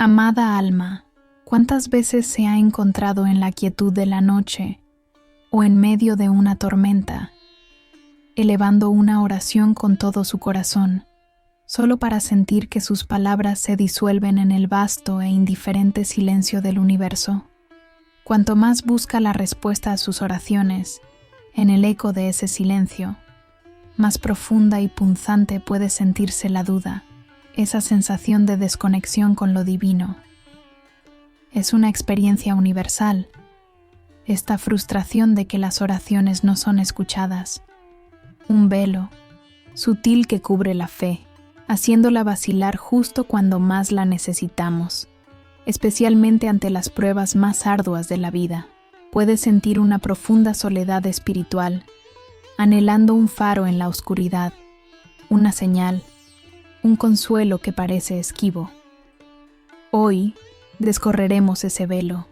Amada alma, ¿cuántas veces se ha encontrado en la quietud de la noche o en medio de una tormenta, elevando una oración con todo su corazón, solo para sentir que sus palabras se disuelven en el vasto e indiferente silencio del universo? Cuanto más busca la respuesta a sus oraciones, en el eco de ese silencio, más profunda y punzante puede sentirse la duda, esa sensación de desconexión con lo divino. Es una experiencia universal, esta frustración de que las oraciones no son escuchadas, un velo sutil que cubre la fe, haciéndola vacilar justo cuando más la necesitamos, especialmente ante las pruebas más arduas de la vida. Puedes sentir una profunda soledad espiritual, anhelando un faro en la oscuridad, una señal, un consuelo que parece esquivo. Hoy descorreremos ese velo.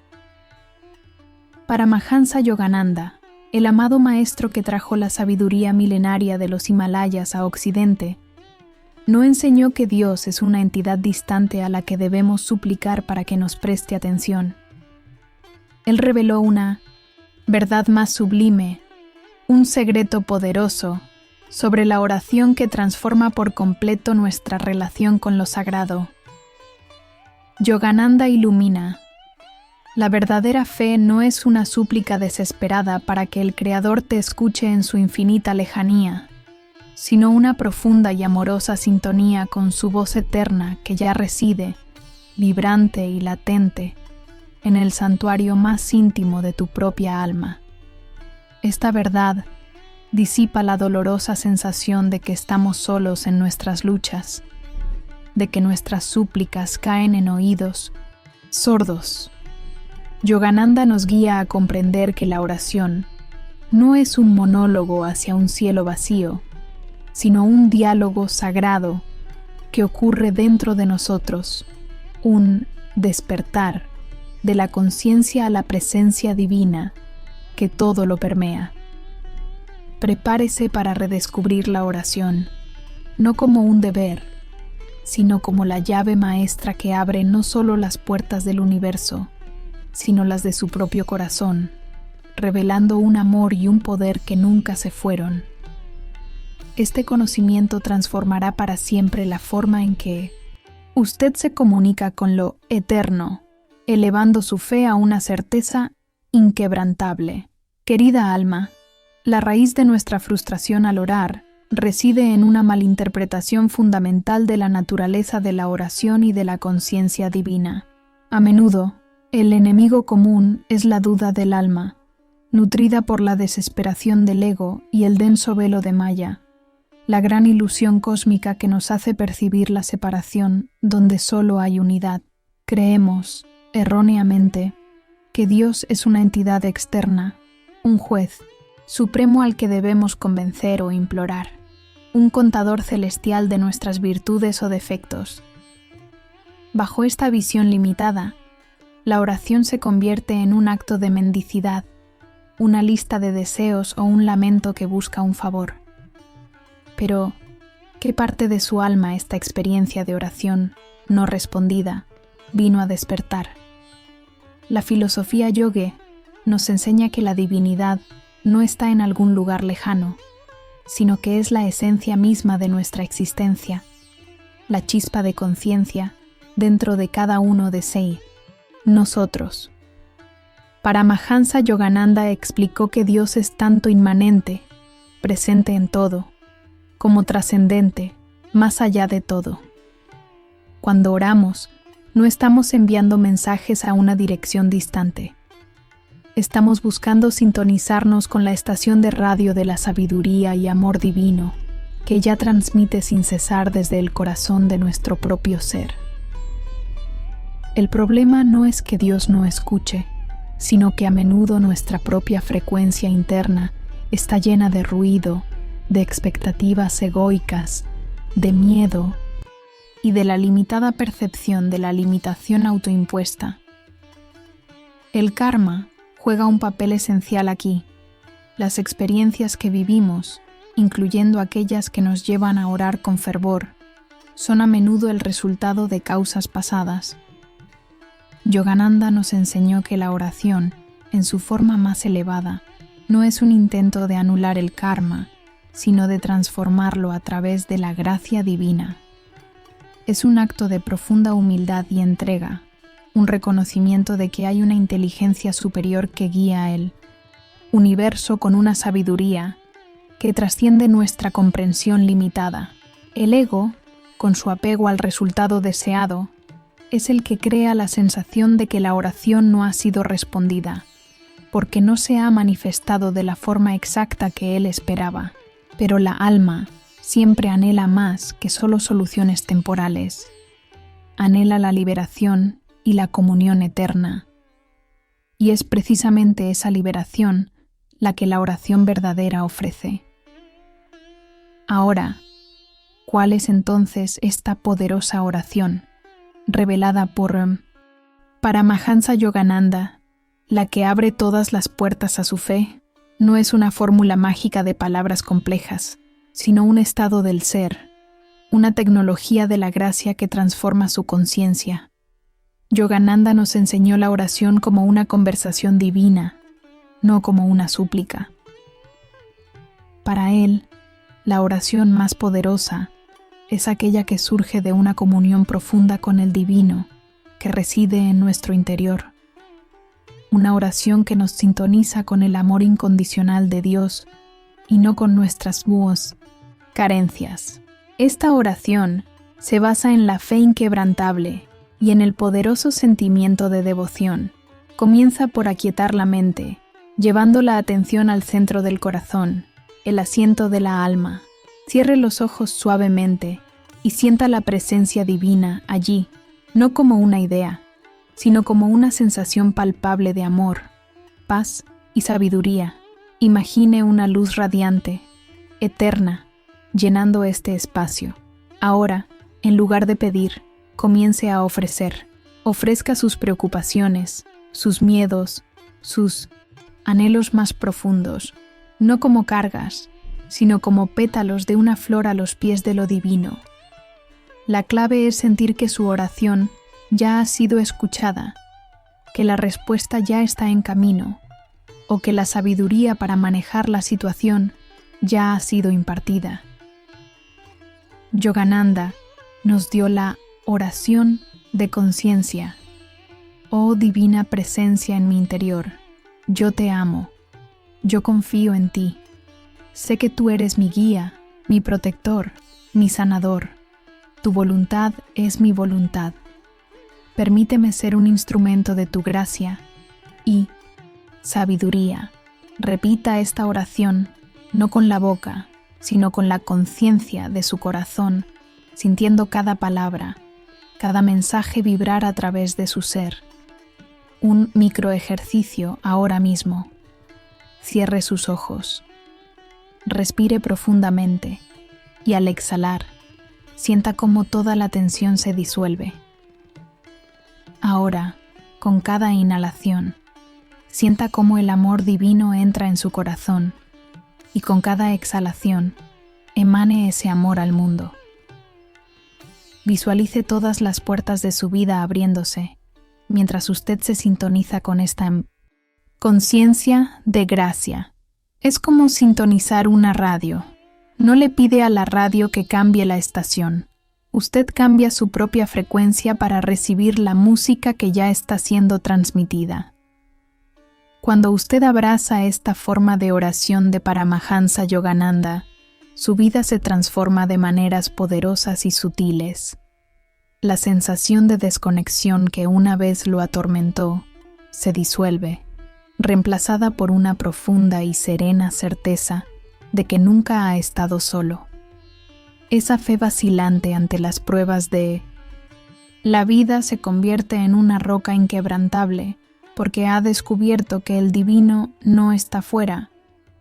Paramahansa Yogananda, el amado maestro que trajo la sabiduría milenaria de los Himalayas a Occidente, no enseñó que Dios es una entidad distante a la que debemos suplicar para que nos preste atención. Él reveló una verdad más sublime, un secreto poderoso sobre la oración que transforma por completo nuestra relación con lo sagrado. Yogananda ilumina. La verdadera fe no es una súplica desesperada para que el Creador te escuche en su infinita lejanía, sino una profunda y amorosa sintonía con su voz eterna que ya reside, vibrante y latente, en el santuario más íntimo de tu propia alma. Esta verdad disipa la dolorosa sensación de que estamos solos en nuestras luchas, de que nuestras súplicas caen en oídos sordos. Yogananda nos guía a comprender que la oración no es un monólogo hacia un cielo vacío, sino un diálogo sagrado que ocurre dentro de nosotros, un despertar de la conciencia a la presencia divina que todo lo permea. Prepárese para redescubrir la oración, no como un deber, sino como la llave maestra que abre no solo las puertas del universo, sino las de su propio corazón, revelando un amor y un poder que nunca se fueron. Este conocimiento transformará para siempre la forma en que usted se comunica con lo eterno, elevando su fe a una certeza inquebrantable. Querida alma, la raíz de nuestra frustración al orar reside en una malinterpretación fundamental de la naturaleza de la oración y de la conciencia divina. A menudo, el enemigo común es la duda del alma, nutrida por la desesperación del ego y el denso velo de Maya, la gran ilusión cósmica que nos hace percibir la separación donde solo hay unidad. Creemos, erróneamente, que Dios es una entidad externa, un juez supremo al que debemos convencer o implorar, un contador celestial de nuestras virtudes o defectos. Bajo esta visión limitada, la oración se convierte en un acto de mendicidad, una lista de deseos o un lamento que busca un favor. Pero, ¿qué parte de su alma esta experiencia de oración no respondida vino a despertar? La filosofía yoga nos enseña que la divinidad no está en algún lugar lejano, sino que es la esencia misma de nuestra existencia, la chispa de conciencia dentro de cada uno de sí, nosotros. Paramahansa Yogananda explicó que Dios es tanto inmanente, presente en todo, como trascendente, más allá de todo. Cuando oramos, no estamos enviando mensajes a una dirección distante. Estamos buscando sintonizarnos con la estación de radio de la sabiduría y amor divino, que ya transmite sin cesar desde el corazón de nuestro propio ser. El problema no es que Dios no escuche, sino que a menudo nuestra propia frecuencia interna está llena de ruido, de expectativas egoicas, de miedo y de la limitada percepción de la limitación autoimpuesta. El karma juega un papel esencial aquí. Las experiencias que vivimos, incluyendo aquellas que nos llevan a orar con fervor, son a menudo el resultado de causas pasadas, Yogananda nos enseñó que la oración, en su forma más elevada, no es un intento de anular el karma, sino de transformarlo a través de la gracia divina. Es un acto de profunda humildad y entrega, un reconocimiento de que hay una inteligencia superior que guía a él, universo con una sabiduría que trasciende nuestra comprensión limitada. El ego, con su apego al resultado deseado, es el que crea la sensación de que la oración no ha sido respondida, porque no se ha manifestado de la forma exacta que él esperaba. Pero la alma siempre anhela más que solo soluciones temporales. Anhela la liberación y la comunión eterna. Y es precisamente esa liberación la que la oración verdadera ofrece. Ahora, ¿cuál es entonces esta poderosa oración, revelada por Paramahansa Yogananda, la que abre todas las puertas a su fe? No es una fórmula mágica de palabras complejas, sino un estado del ser, una tecnología de la gracia que transforma su conciencia. Yogananda nos enseñó la oración como una conversación divina, no como una súplica. Para él, la oración más poderosa es aquella que surge de una comunión profunda con el divino que reside en nuestro interior. Una oración que nos sintoniza con el amor incondicional de Dios y no con nuestras carencias. Esta oración se basa en la fe inquebrantable y en el poderoso sentimiento de devoción. Comienza por aquietar la mente, llevando la atención al centro del corazón, el asiento de la alma. Cierre los ojos suavemente y sienta la presencia divina allí, no como una idea, sino como una sensación palpable de amor, paz y sabiduría. Imagine una luz radiante, eterna, llenando este espacio. Ahora, en lugar de pedir, comience a ofrecer. Ofrezca sus preocupaciones, sus miedos, sus anhelos más profundos, no como cargas, sino como pétalos de una flor a los pies de lo divino. La clave es sentir que su oración ya ha sido escuchada, que la respuesta ya está en camino, o que la sabiduría para manejar la situación ya ha sido impartida. Yogananda nos dio la oración de conciencia. Oh divina presencia en mi interior, yo te amo, yo confío en ti. Sé que tú eres mi guía, mi protector, mi sanador. Tu voluntad es mi voluntad. Permíteme ser un instrumento de tu gracia y sabiduría. Repita esta oración no con la boca, sino con la conciencia de su corazón, sintiendo cada palabra, cada mensaje vibrar a través de su ser. Un microejercicio ahora mismo. Cierre sus ojos. Respire profundamente y al exhalar, sienta cómo toda la tensión se disuelve. Ahora, con cada inhalación, sienta cómo el amor divino entra en su corazón y con cada exhalación, emane ese amor al mundo. Visualice todas las puertas de su vida abriéndose mientras usted se sintoniza con esta conciencia de gracia. Es como sintonizar una radio. No le pide a la radio que cambie la estación. Usted cambia su propia frecuencia para recibir la música que ya está siendo transmitida. Cuando usted abraza esta forma de oración de Paramahansa Yogananda, su vida se transforma de maneras poderosas y sutiles. La sensación de desconexión que una vez lo atormentó se disuelve, reemplazada por una profunda y serena certeza de que nunca ha estado solo. Esa fe vacilante ante las pruebas de la vida se convierte en una roca inquebrantable porque ha descubierto que el divino no está fuera,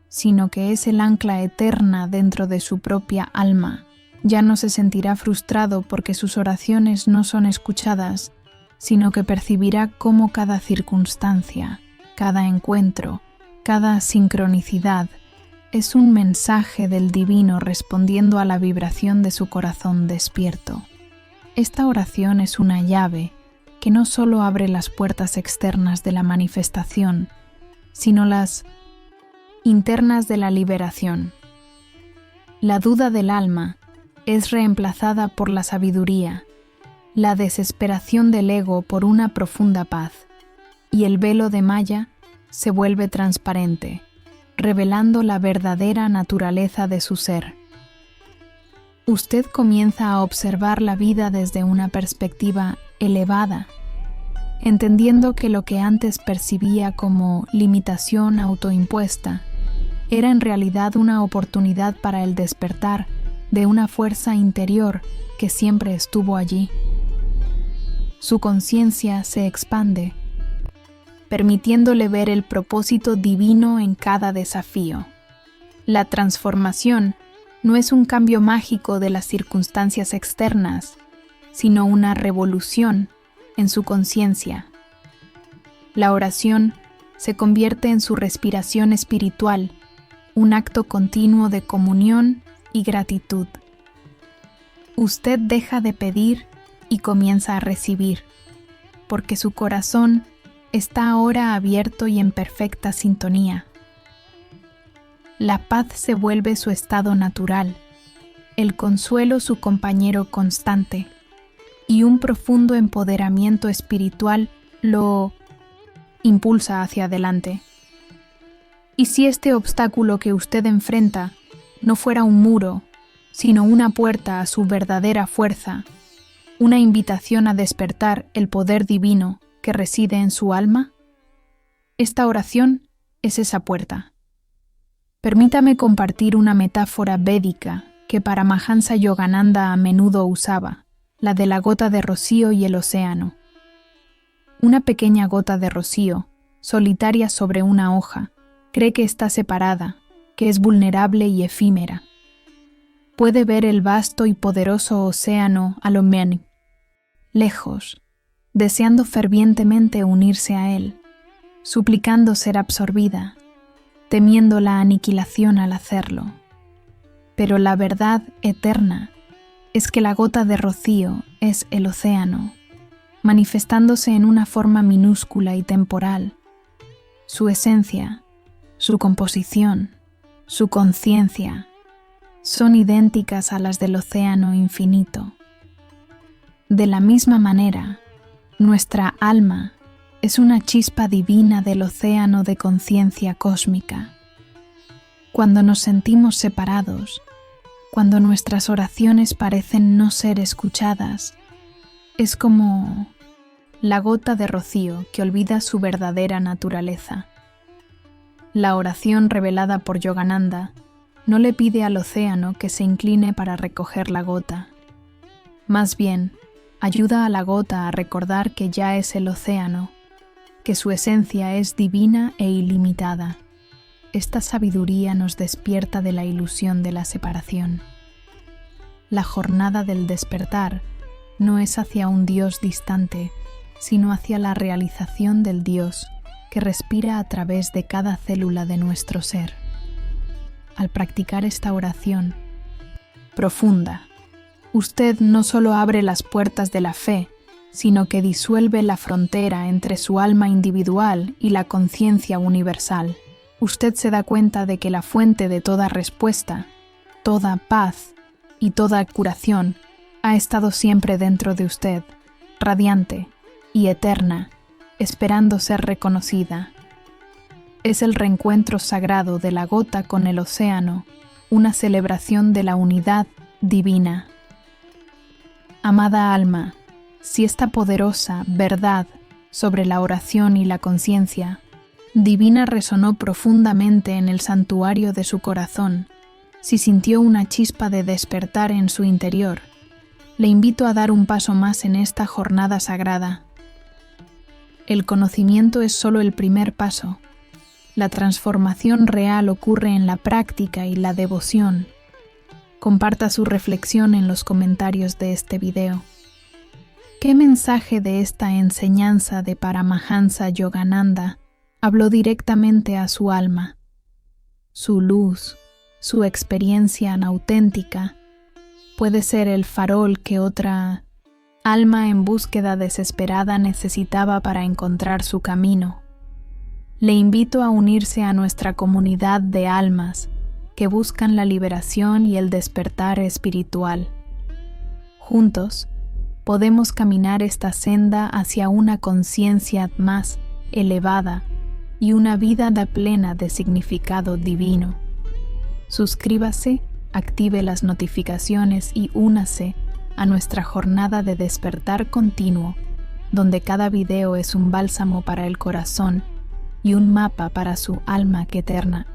sino que es el ancla eterna dentro de su propia alma. Ya no se sentirá frustrado porque sus oraciones no son escuchadas, sino que percibirá cómo cada circunstancia, cada encuentro, cada sincronicidad es un mensaje del divino respondiendo a la vibración de su corazón despierto. Esta oración es una llave que no solo abre las puertas externas de la manifestación, sino las internas de la liberación. La duda del alma es reemplazada por la sabiduría, la desesperación del ego por una profunda paz, y el velo de Maya se vuelve transparente, revelando la verdadera naturaleza de su ser. Usted comienza a observar la vida desde una perspectiva elevada, entendiendo que lo que antes percibía como limitación autoimpuesta era en realidad una oportunidad para el despertar de una fuerza interior que siempre estuvo allí. Su conciencia se expande, permitiéndole ver el propósito divino en cada desafío. La transformación no es un cambio mágico de las circunstancias externas, sino una revolución en su conciencia. La oración se convierte en su respiración espiritual, un acto continuo de comunión y gratitud. Usted deja de pedir y comienza a recibir, porque su corazón está ahora abierto y en perfecta sintonía. La paz se vuelve su estado natural, el consuelo su compañero constante, y un profundo empoderamiento espiritual lo impulsa hacia adelante. Y si este obstáculo que usted enfrenta no fuera un muro, sino una puerta a su verdadera fuerza, una invitación a despertar el poder divino que reside en su alma, esta oración es esa puerta. Permítame compartir una metáfora védica que Paramahansa Yogananda a menudo usaba, la de la gota de rocío y el océano. Una pequeña gota de rocío, solitaria sobre una hoja, cree que está separada, que es vulnerable y efímera. Puede ver el vasto y poderoso océano a lo lejos, deseando fervientemente unirse a él, suplicando ser absorbida, temiendo la aniquilación al hacerlo. Pero la verdad eterna es que la gota de rocío es el océano, manifestándose en una forma minúscula y temporal. Su esencia, su composición, su conciencia son idénticas a las del océano infinito. De la misma manera, nuestra alma es una chispa divina del océano de conciencia cósmica. Cuando nos sentimos separados, cuando nuestras oraciones parecen no ser escuchadas, es como la gota de rocío que olvida su verdadera naturaleza. La oración revelada por Yogananda no le pide al océano que se incline para recoger la gota. Más bien, ayuda a la gota a recordar que ya es el océano, que su esencia es divina e ilimitada. Esta sabiduría nos despierta de la ilusión de la separación. La jornada del despertar no es hacia un Dios distante, sino hacia la realización del Dios que respira a través de cada célula de nuestro ser. Al practicar esta oración profunda, usted no solo abre las puertas de la fe, sino que disuelve la frontera entre su alma individual y la conciencia universal. Usted se da cuenta de que la fuente de toda respuesta, toda paz y toda curación ha estado siempre dentro de usted, radiante y eterna, esperando ser reconocida. Es el reencuentro sagrado de la gota con el océano, una celebración de la unidad divina. Amada alma, si esta poderosa verdad sobre la oración y la conciencia divina resonó profundamente en el santuario de su corazón, si sintió una chispa de despertar en su interior, le invito a dar un paso más en esta jornada sagrada. El conocimiento es solo el primer paso. La transformación real ocurre en la práctica y la devoción. Comparta su reflexión en los comentarios de este video. ¿Qué mensaje de esta enseñanza de Paramahansa Yogananda habló directamente a su alma? Su luz, su experiencia auténtica, puede ser el farol que otra alma en búsqueda desesperada necesitaba para encontrar su camino. Le invito a unirse a nuestra comunidad de almas que buscan la liberación y el despertar espiritual. Juntos, podemos caminar esta senda hacia una conciencia más elevada y una vida plena de significado divino. Suscríbase, active las notificaciones y únase a nuestra jornada de despertar continuo, donde cada video es un bálsamo para el corazón y un mapa para su alma eterna.